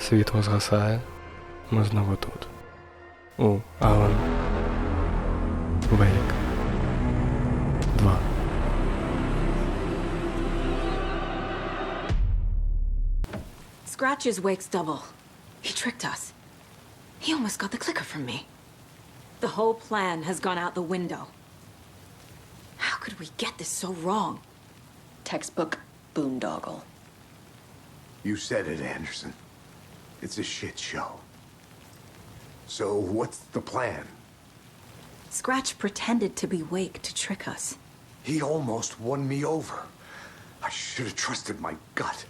Світло згасає. Ми знову тут. У Алан Вейк 2. Scratch is Wake's double. He tricked us. He almost got the clicker from me. The whole plan has gone out the window. How could we get this so wrong? Textbook boondoggle. You said it, Anderson. It's a shit show. So what's the plan? Scratch pretended to be Wake to trick us. He almost won me over. I should have trusted my gut.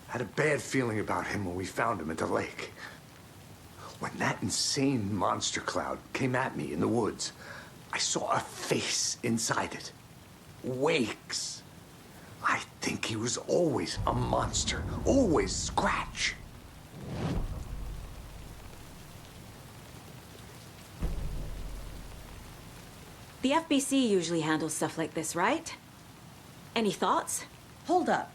I had a bad feeling about him when we found him at the lake. When that insane monster cloud came at me in the woods, I saw a face inside it. Wake's. I think he was always a monster. Always Scratch. The FBC usually handles stuff like this, right? Any thoughts? Hold up.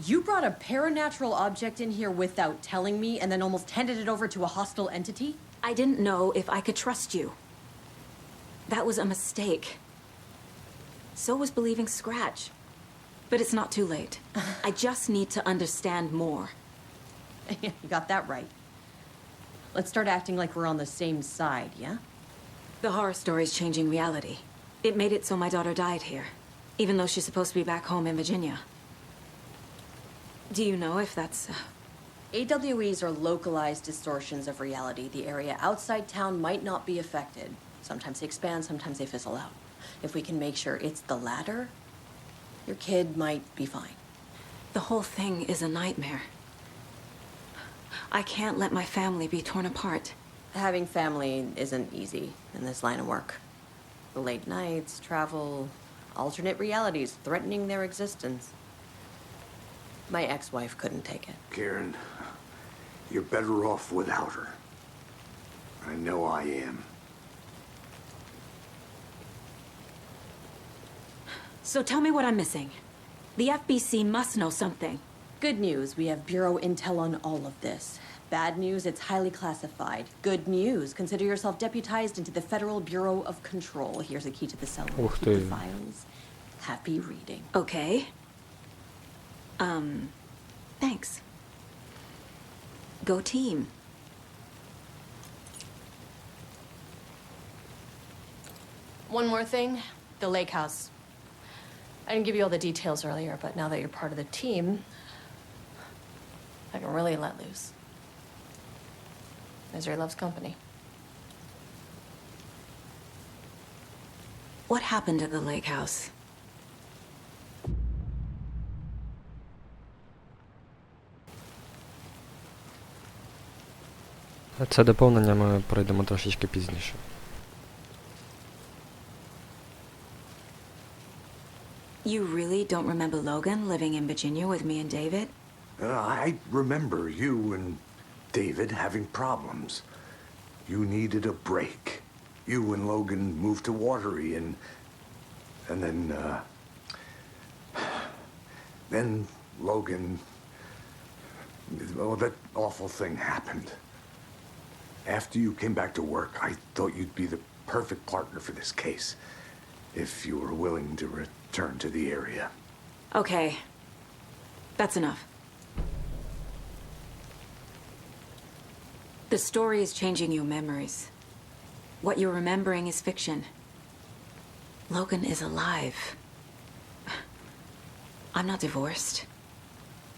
You brought a paranatural object in here without telling me and then almost handed it over to a hostile entity? I didn't know if I could trust you. That was a mistake. So was believing Scratch. But it's not too late. I just need to understand more. You got that right. Let's start acting like we're on the same side, yeah? The horror story's changing reality. It made it so my daughter died here, even though she's supposed to be back home in Virginia. Do you know if that's... AWEs are localized distortions of reality. The area outside town might not be affected. Sometimes they expand, sometimes they fizzle out. If we can make sure it's the latter, your kid might be fine. The whole thing is a nightmare. I can't let my family be torn apart. Having family isn't easy in this line of work. The late nights, travel, alternate realities threatening their existence. My ex-wife couldn't take it. Karen, you're better off without her. I know I am. So tell me what I'm missing. The FBC must know something. Good news, we have Bureau intel on all of this. Bad news, it's highly classified. Good news, consider yourself deputized into the Federal Bureau of Control. Here's a key to the cell. Keep the files. Happy reading. Okay. Thanks. Go team. One more thing, the lake house. I didn't give you all the details earlier, but now that you're part of the team, I can really let loose. Misery loves company. What happened at the lake house? Це доповнення ми пройдемо трошечки пізніше. You really don't remember Logan living in Virginia with me and David? I remember you and David having problems. You needed a break. You and Logan moved to Watery and then Logan, well, that awful thing happened. After you came back to work, I thought you'd be the perfect partner for this case, if you were willing to return to the area. Okay. That's enough. The story is changing your memories. What you're remembering is fiction. Logan is alive. I'm not divorced.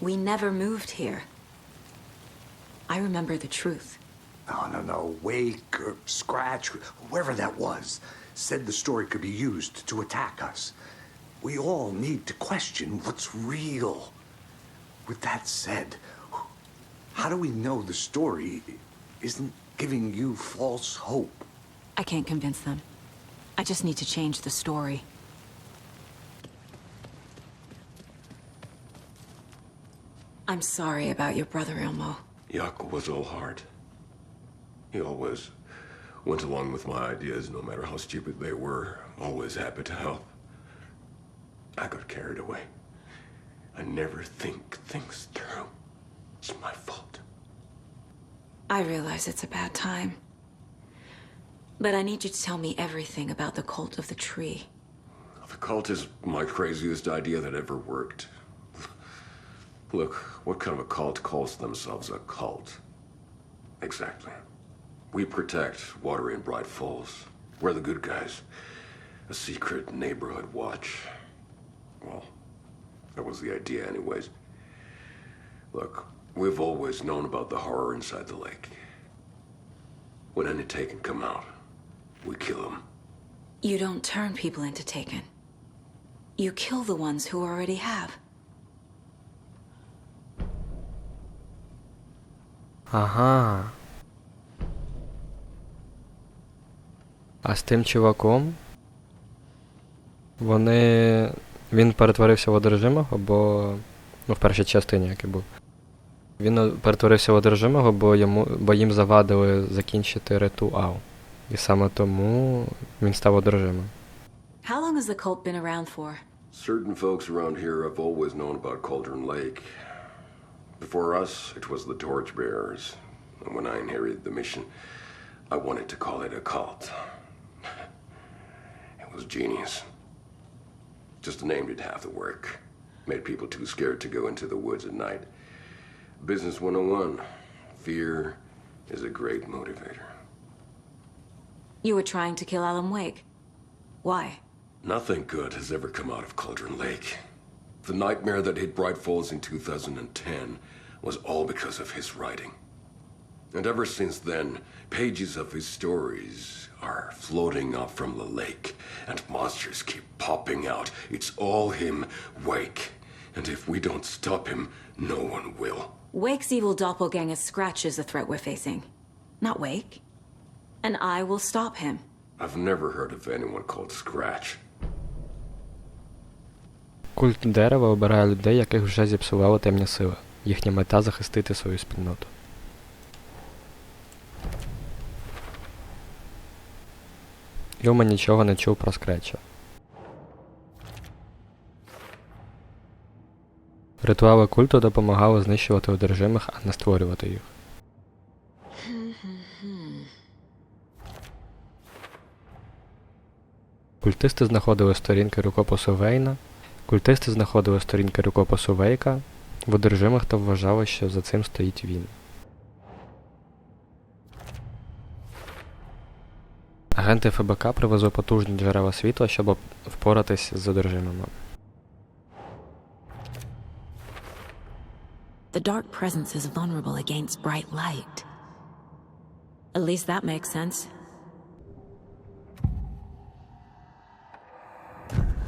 We never moved here. I remember the truth. No. Wake or Scratch, whoever that was, said the story could be used to attack us. We all need to question what's real. With that said, how do we know the story isn't giving you false hope? I can't convince them. I just need to change the story. I'm sorry about your brother, Ilmo. Yaakov was all heart. He always went along with my ideas, no matter how stupid they were. Always happy to help. I got carried away. I never think things through. It's my fault. I realize it's a bad time. But I need you to tell me everything about the cult of the tree. The cult is my craziest idea that ever worked. Look, what kind of a cult calls themselves a cult? Exactly. We protect Water in Bright Falls. We're the good guys. A secret neighborhood watch. Well, that was the idea anyways. Look, we've always known about the horror inside the lake. When any Taken come out, we kill them. You don't turn people into Taken. You kill the ones who already have. Ага. А з тим чуваком він перетворився в одержимого, в першій частині, як і був. Він перетворився в одержимого, бо їм завадили закінчити ритуал. І саме тому він став одержимим. How long has the cult been around for? Certain folks around here have always known about Cauldron Lake. Before us, it was the Torchbearers. And when I inherited the mission, I wanted to call it a cult. It was genius. Just the name did half the work. Made people too scared to go into the woods at night. Business 101. Fear is a great motivator. You were trying to kill Alan Wake. Why? Nothing good has ever come out of Cauldron Lake. The nightmare that hit Bright Falls in 2010 was all because of his writing. And ever since then, pages of his stories are floating up from the lake, and monsters keep popping out. It's all him, Wake. And if we don't stop him, no one will. Wake's evil doppelganger Scratch is the threat we're facing. Not Wake. And I will stop him. I've never heard of anyone called Scratch. Культ дерева обирає людей, яких вже зіпсували темні сили. Їхня мета – захистити свою спільноту. Юма нічого не чув про Скретча. Ритуали культу допомагали знищувати одержимих, а не створювати їх. Культисти знаходили сторінки рукопису Вейка, в одержимих та вважали, що за цим стоїть він. Агенти ФБК привезли потужні джерела світла, щоб впоратись з одержимими. The dark presence is vulnerable against bright light. At least that makes sense.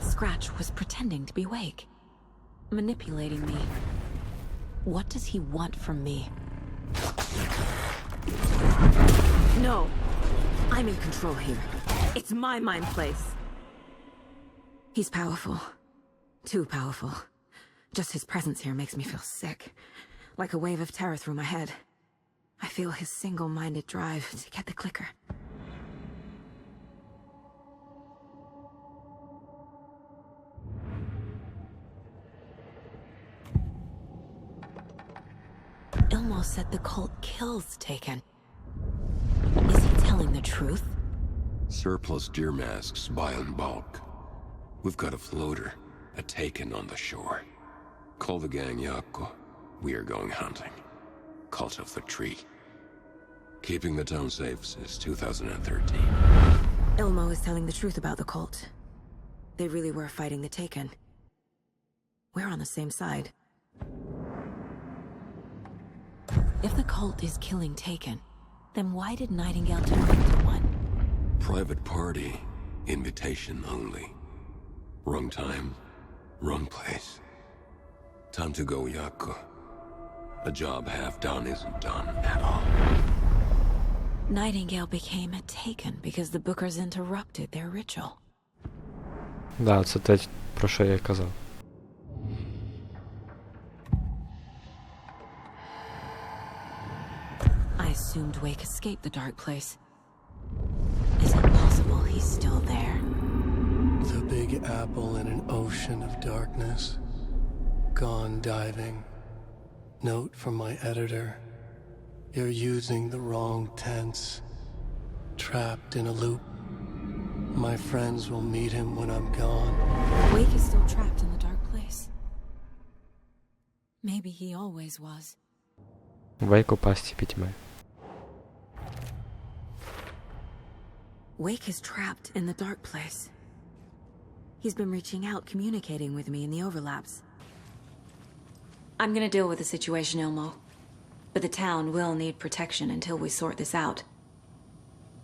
Scratch was pretending to be Wake, manipulating me. What does he want from me? No, I'm in control here. It's my mind place. He's powerful. Too powerful. Just his presence here makes me feel sick. Like a wave of terror through my head. I feel his single-minded drive to get the clicker. Ilmo said the cult kills Taken. Is he telling the truth? Surplus deer masks buy in bulk. We've got a floater, a Taken on the shore. Call the gang Yako. We are going hunting. Cult of the tree. Keeping the town safe since 2013. Ilmo is telling the truth about the cult. They really were fighting the Taken. We're on the same side. If the cult is killing Taken, then why did Nightingale turn into one? Private party. Invitation only. Wrong time. Wrong place. Time to go, Yako. A job half done isn't done at all. Nightingale became a Taken because the Bookers interrupted their ritual. Да, це те, про що я й казав. I assumed Wake escaped the dark place. Is it possible he's still there? The big apple in an ocean of darkness. Gone diving. Note from my editor. You're using the wrong tense. Trapped in a loop. My friends will meet him when I'm gone. Wake is still trapped in the dark place. Maybe he always was. Вейк у пастці пітьми. Wake is trapped in the dark place. He's been reaching out, communicating with me in the overlaps. I'm gonna deal with the situation, Ilmo. But the town will need protection until we sort this out.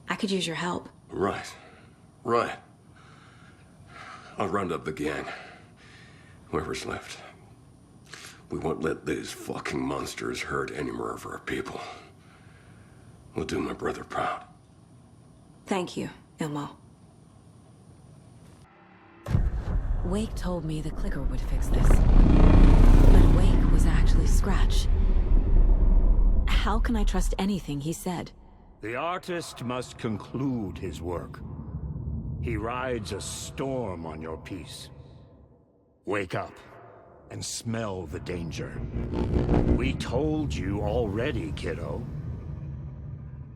I could use your help. Right. Right. I'll round up the gang. Whoever's left. We won't let these fucking monsters hurt any more of our people. We'll do my brother proud. Thank you, Ilmo. Wake told me the clicker would fix this. But Wake was actually Scratch. How can I trust anything he said? The artist must conclude his work. He rides a storm on your piece. Wake up and smell the danger. We told you already, kiddo.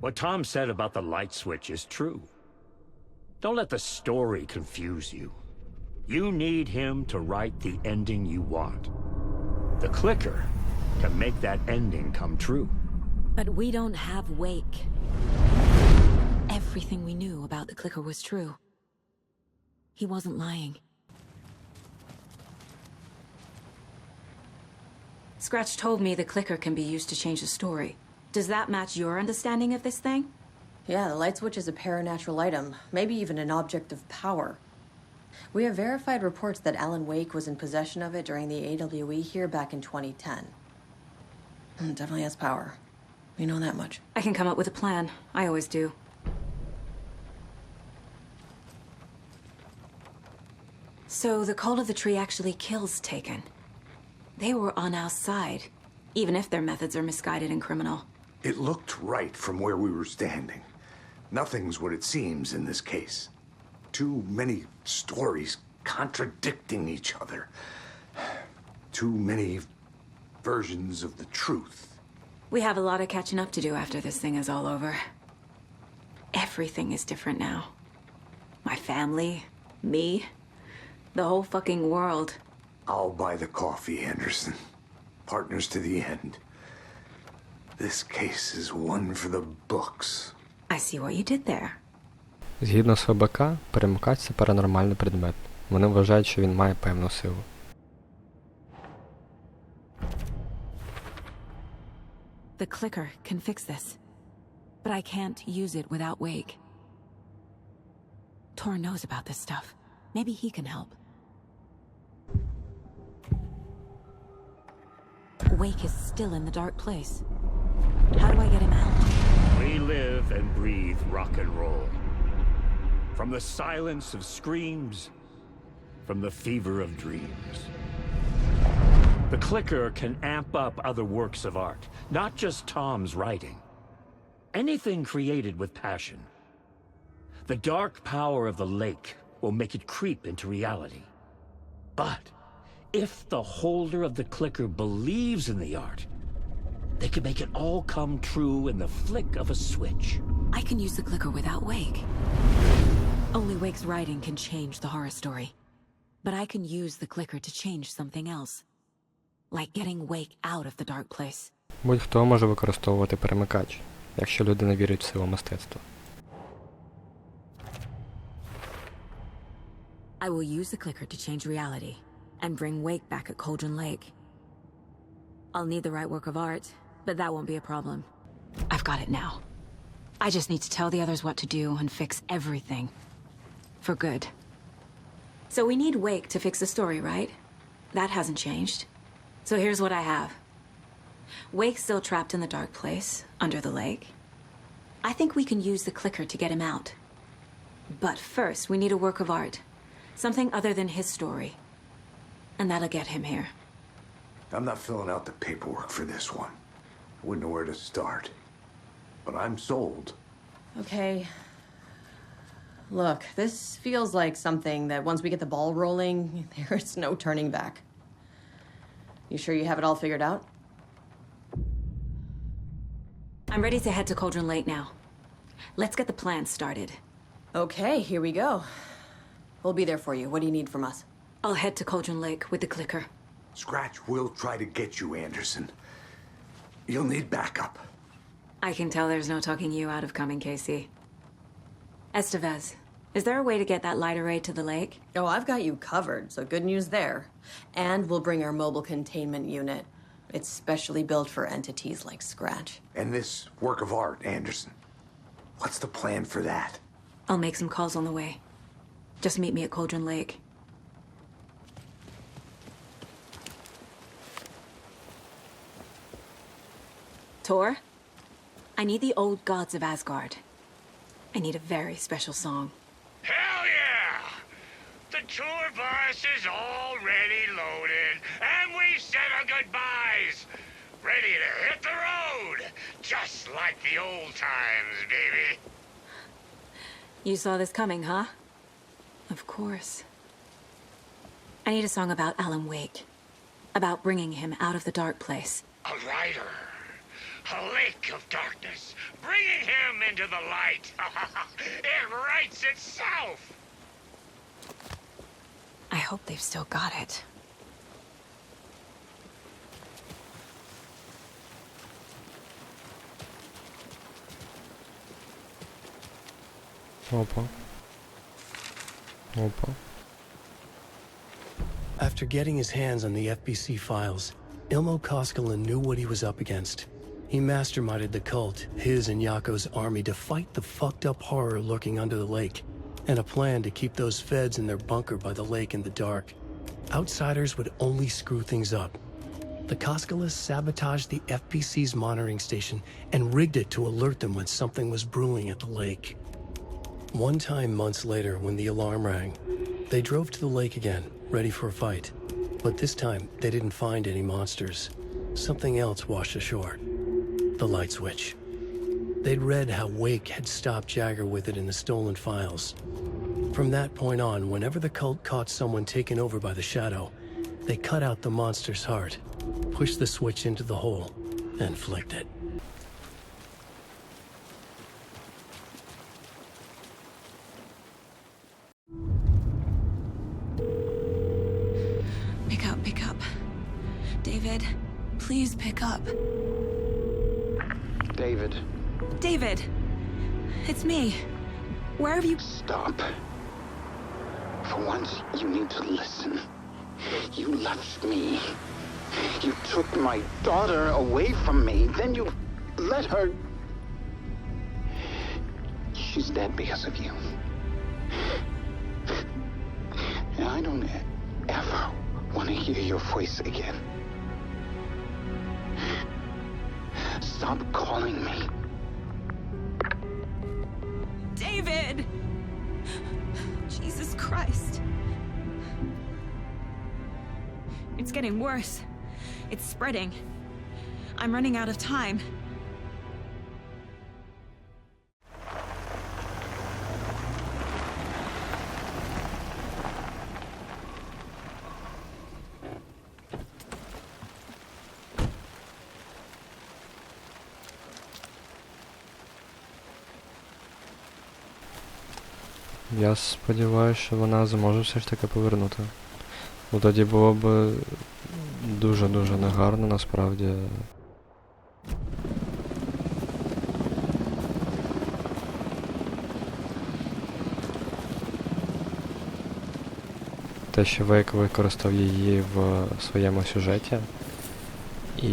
What Tom said about the light switch is true. Don't let the story confuse you. You need him to write the ending you want. The clicker can make that ending come true. But we don't have Wake. Everything we knew about the clicker was true. He wasn't lying. Scratch told me the clicker can be used to change the story. Does that match your understanding of this thing? Yeah, the light switch is a paranatural item, maybe even an object of power. We have verified reports that Alan Wake was in possession of it during the AWE here back in 2010. Definitely has power. We know that much. I can come up with a plan. I always do. So the cult of the tree actually kills Taken. They were on our side, even if their methods are misguided and criminal. It looked right from where we were standing. Nothing's what it seems in this case. Too many stories contradicting each other. Too many versions of the truth. We have a lot of catching up to do after this thing is all over. Everything is different now. My family, me, the whole fucking world. I'll buy the coffee, Anderson. Partners to the end. This case is one for the books. I see what you did there. Згідно з ОБК, перемикач – це паранормальний предмет. Вони вважають, що він має певну силу. The clicker can fix this, but I can't use it without Wake. Tor knows about this stuff. Maybe he can help. Wake is still in the dark place. How do I get him out? We live and breathe rock and roll. From the silence of screams, from the fever of dreams. The clicker can amp up other works of art, not just Tom's writing. Anything created with passion. The dark power of the lake will make it creep into reality. But if the holder of the clicker believes in the art, they can make it all come true in the flick of a switch. I can use the clicker without Wake. Only Wake's writing can change the horror story. But I can use the clicker to change something else. Like getting Wake out of the dark place. Будь-хто може використовувати перемикач, якщо людина вірить в силу мистецтва. I will use the clicker to change reality and bring Wake back at Cauldron Lake. I'll need the right work of art, but that won't be a problem. I've got it now. I just need to tell the others what to do and fix everything. For good. So we need Wake to fix the story, right? That hasn't changed. So here's what I have. Wake's still trapped in the dark place, under the lake. I think we can use the clicker to get him out. But first, we need a work of art. Something other than his story. And that'll get him here. I'm not filling out the paperwork for this one. I wouldn't know where to start. But I'm sold. Okay. Look, this feels like something that once we get the ball rolling, there's no turning back. You sure you have it all figured out? I'm ready to head to Cauldron Lake now. Let's get the plan started. Okay, here we go. We'll be there for you. What do you need from us? I'll head to Cauldron Lake with the clicker. Scratch will try to get you, Anderson. You'll need backup. I can tell there's no talking you out of coming, Casey. Estevez, is there a way to get that light array to the lake? Oh, I've got you covered, so good news there. And we'll bring our mobile containment unit. It's specially built for entities like Scratch. And this work of art, Anderson. What's the plan for that? I'll make some calls on the way. Just meet me at Cauldron Lake. Tor, I need the old gods of Asgard. I need a very special song. Hell yeah! The tour bus is already loaded, and we said our goodbyes. Ready to hit the road, just like the old times, baby. You saw this coming, huh? Of course. I need a song about Alan Wake. About bringing him out of the dark place. A rider. A lake of darkness, bringing him into the light. It writes itself. I hope they've still got it. Опа. Опа. After getting his hands on the FBC files, Ilmo Koskela knew what he was up against. He masterminded the cult, his and Yako's army, to fight the fucked up horror lurking under the lake, and a plan to keep those feds in their bunker by the lake in the dark. Outsiders would only screw things up. The Koskelas sabotaged the FBC's monitoring station and rigged it to alert them when something was brewing at the lake. One time months later, when the alarm rang, they drove to the lake again, ready for a fight. But this time, they didn't find any monsters. Something else washed ashore. The light switch. They'd read how Wake had stopped Jagger with it in the stolen files. From that point on, whenever the cult caught someone taken over by the shadow, they cut out the monster's heart, pushed the switch into the hole, and flicked it. Pick up. David, please pick up. David. David! It's me. Where have you... Stop. For once, you need to listen. You left me. You took my daughter away from me. Then you let her... She's dead because of you. And I don't ever want to hear your voice again. Stop calling me. David! Jesus Christ. It's getting worse. It's spreading. I'm running out of time. Я сподіваюся, що вона зможе все ж таки повернути. Ну тоді було б дуже-дуже негарно, насправді. Те, що Вейк використав її в своєму сюжеті. І...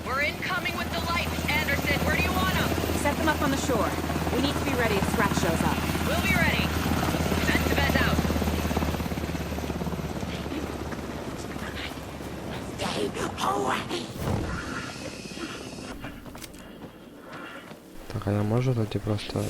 We're incoming with the lights, Anderson. Where do you want them? Set them up on the shore. We need to be ready if Scratch shows up. We'll be ready. Estevez out. Stay away. Так, а я можу тоді просто...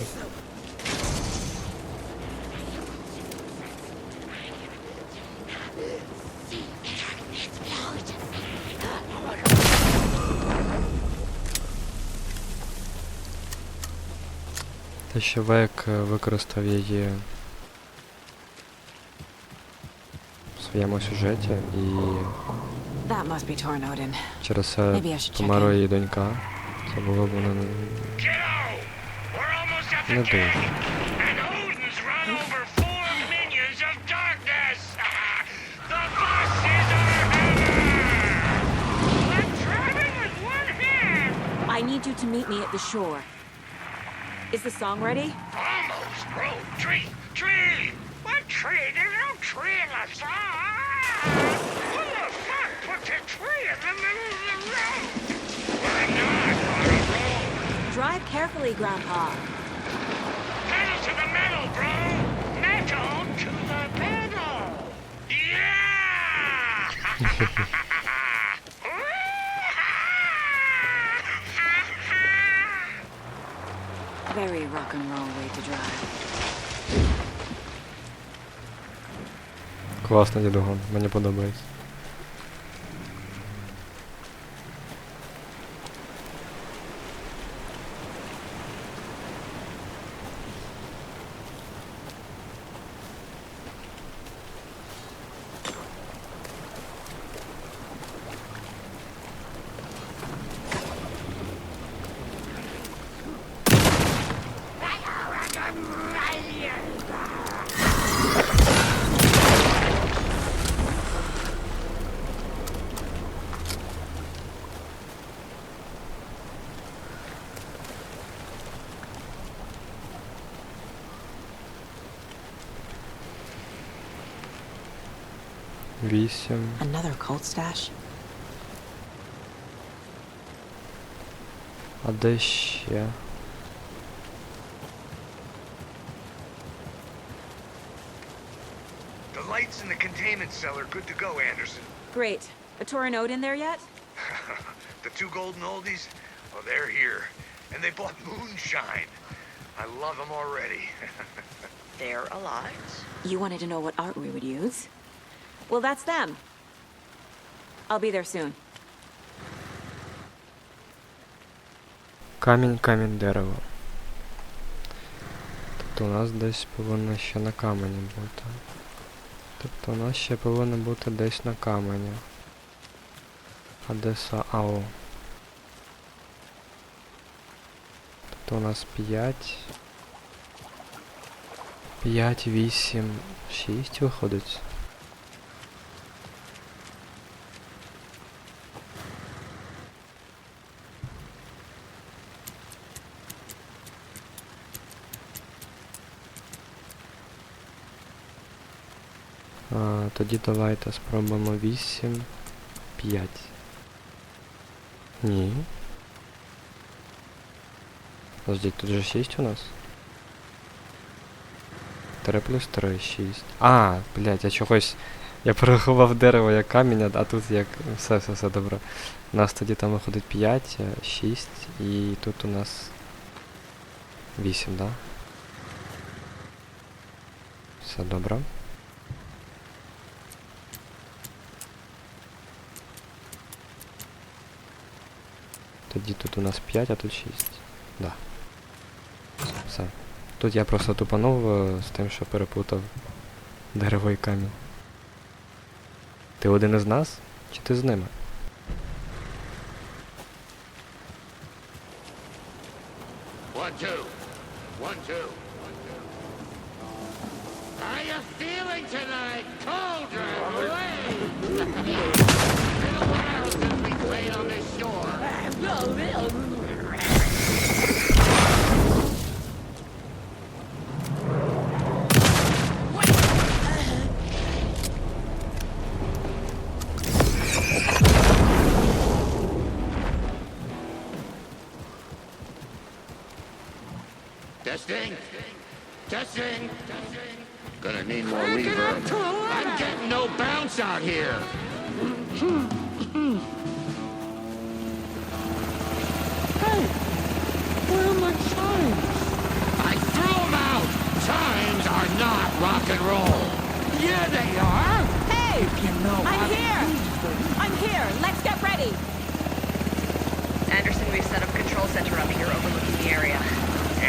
Те, що Вейк використав її в своєму сюжеті і That must be Tornodin. Через це Maybe I should check померла in. її донька. Це було б вона Kiddo, we're almost at the не gate, дуже. and Odin's run over 4 minions of darkness. The bus is our hammer. I'm driving with one hand. I need you to meet me at the shore. Is the song ready? Almost, bro. Tree. What tree? There's no tree in the song. Who the fuck put the tree in the middle of the road? We're not on a road. Drive carefully, Grandpa. Pedal to the metal, bro. Metal to the pedal. Yeah. Very rock and roll way to drive. Класний дідугон, мені подобається. Вісім. Another cult stash? А де ще? The lights in the containment cell are good to go, Anderson. Great. A Tornodin there yet? The 2 golden oldies, well, they're here. And they bought moonshine. I love them already. They're alive. You wanted to know what art we would use? Well, that's them. I'll be there soon. Камінь, камінь, дерево. Тобто у нас десь повинно ще на камені бути. Тобто у нас ще повинно бути десь на камені. Адеса АО. Тобто у нас 5, 8, 6 виходить. Тоді давайте спробуємо 8, 5. Ні. Подождіть, тут же 6 у нас? 3 плюс 3, 6. А, блядь, я чогось... Я порахував дерево як камінь, а тут як... Все, добре. У нас тоді там виходить 5, 6, і тут у нас 8, да? Все добре. Тоді тут у нас 5, а тут 6. Да. Все. Тут я просто тупанув з тим, що переплутав дерево і камінь. Ти один із нас? Чи ти з ними? One, two. How you feeling tonight, Cauldron? Been a while since we played on this shore. Testing. Gonna need more reverb. I'm getting no bounce out here. Hey, where are my chimes? I threw them out. Chimes are not rock and roll. Yeah, they are. Hey! You know I'm here! Let's get ready! Anderson, we've set up a control center up here overlooking the area.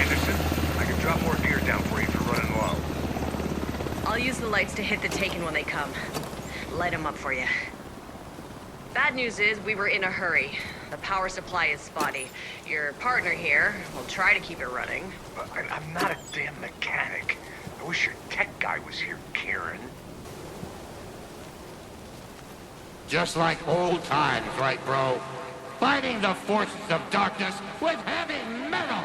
Anderson, I can drop more gear down for you if you're running low. I'll use the lights to hit the Taken when they come. Light them up for you. Bad news is we were in a hurry. The power supply is spotty. Your partner here will try to keep it running. I'm not a damn mechanic. I wish your tech guy was here, Karen. Just like old times, right, bro? Fighting the forces of darkness with heavy metal!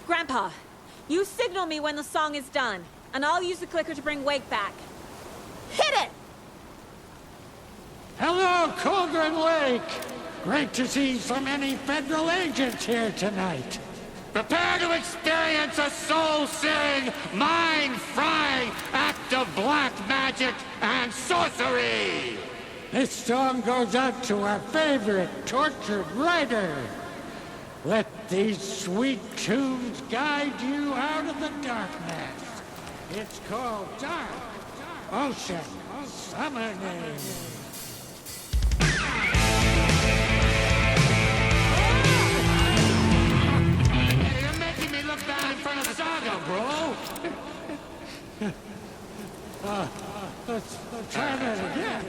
Grandpa, you signal me when the song is done, and I'll use the clicker to bring Wake back. Hit it! Hello, Cauldron Lake! Great to see so many federal agents here tonight. Prepare to experience a soul-searing, mind-frying act of black magic and sorcery! This song goes out to our favorite tortured writer. Let these sweet tunes guide you out of the darkness. It's called Dark Ocean Summoning. You're making me look bad in front of Saga, bro. Let's try that again.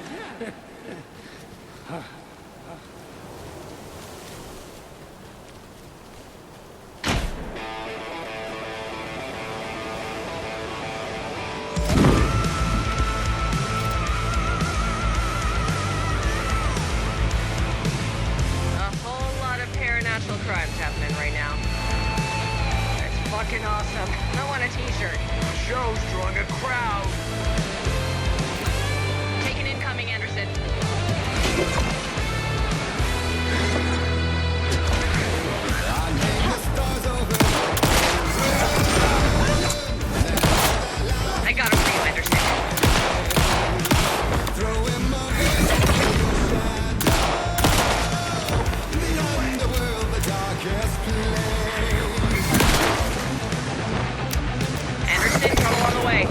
Natural crimes happening right now. It's fucking awesome. I want a t-shirt. The show's drawing a crowd. Taking incoming, Anderson. I got him for you, Anderson. Anderson, trouble on the way.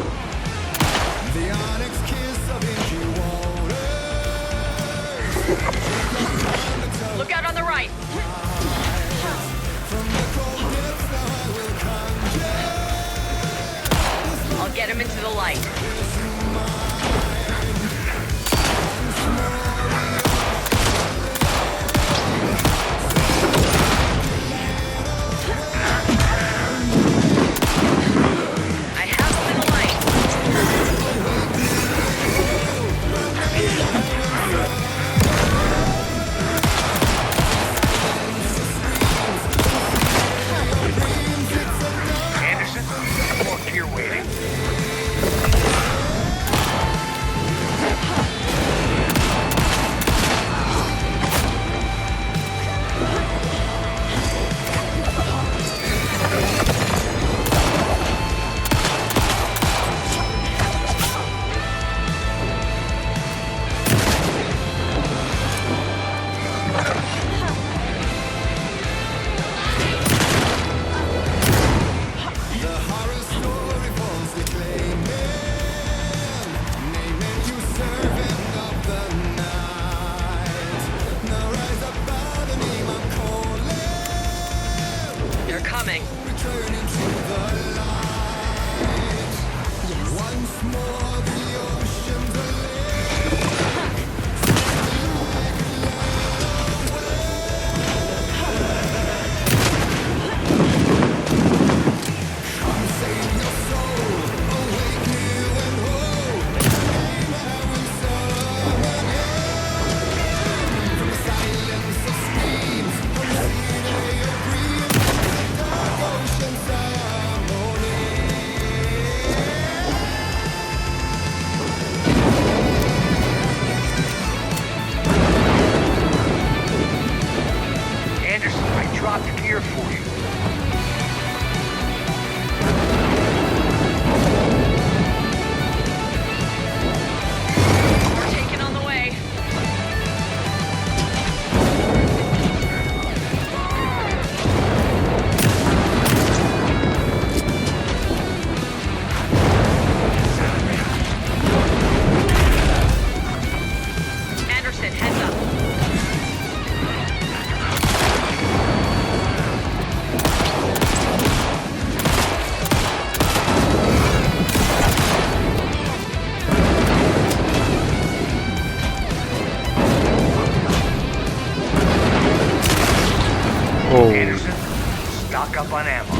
up on ammo.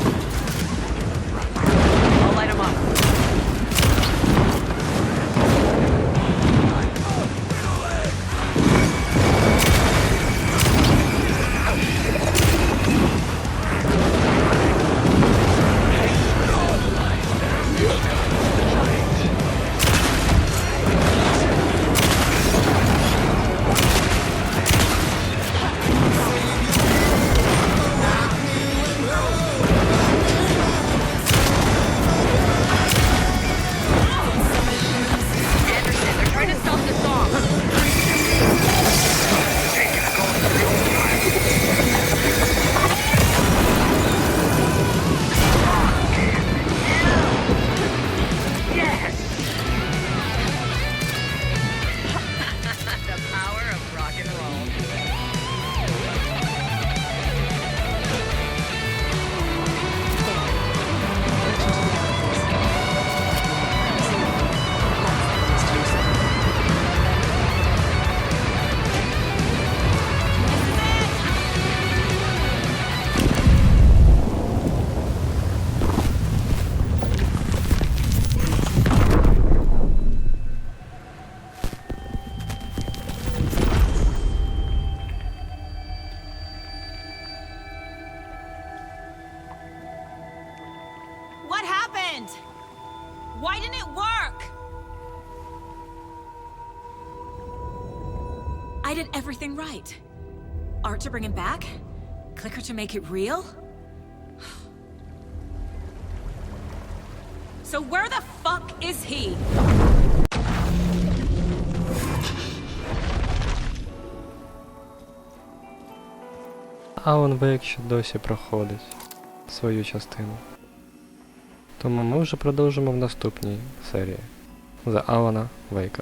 I'll light him up. What happened? Why didn't it work? I did everything right. Art to bring him back? Clicker to make it real? So where the fuck is he? Alan Wake ще досі проходить свою частину. Тому ми вже продовжимо в наступній серії за Алана Вейка.